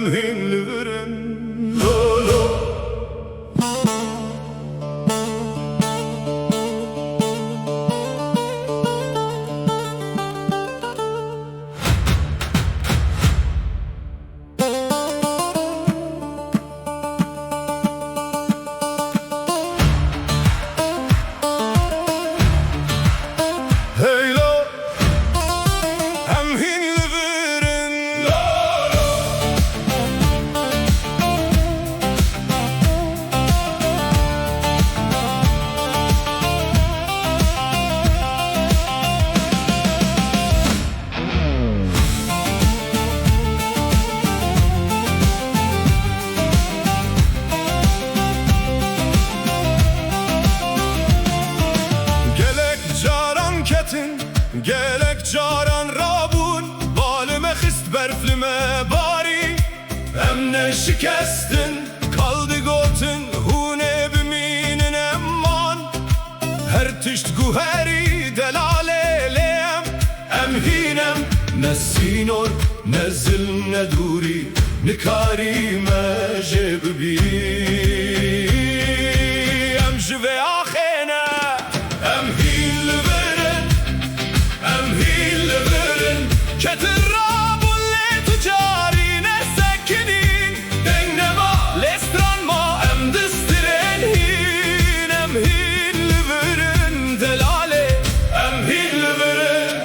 hinli verin Lolo. Gelek caran rabun balime xist berflime bari emne şikestin kaldı gotin hune biminin emman her tişt guheri delalelem emhinem ne sinor ne zilm ne duri nikari mecbi emjve ahene emhil Ketin rabulle tucarine sekinin Dengnema lestranma em distirenhin Em hinli verin delale em hinli verin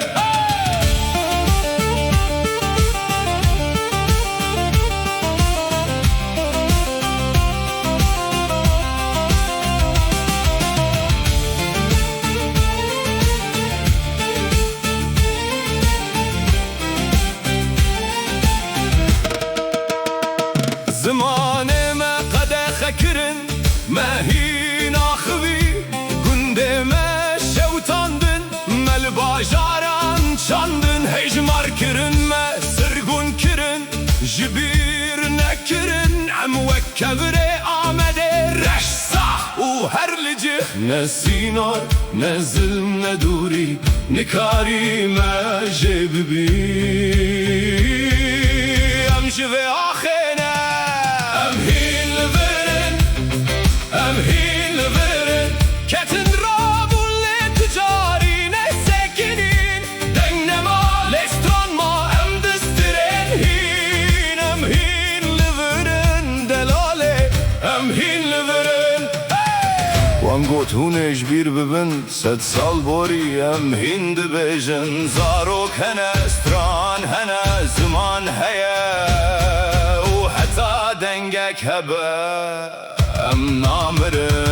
Zamanıma kadehe kirin mehin ahvi Gündeme şevtandın mel bajaran çandın Hecmar kirin me sırgun kirin Jibir ne kirin emvekkevre amede reşsah u herlici Ne sinar ne zilm ne duri nikari me jebbi Emşi ve ahene Ketin rabulle tucarine sekinin Dengnema lestranma em distirenhin Em hinli verin delale em hinli verin Wan got hune jbir bibin sed sal bori em hindi bejin Zarok hene stran hene zaman heye U heta dengek hebe em namirin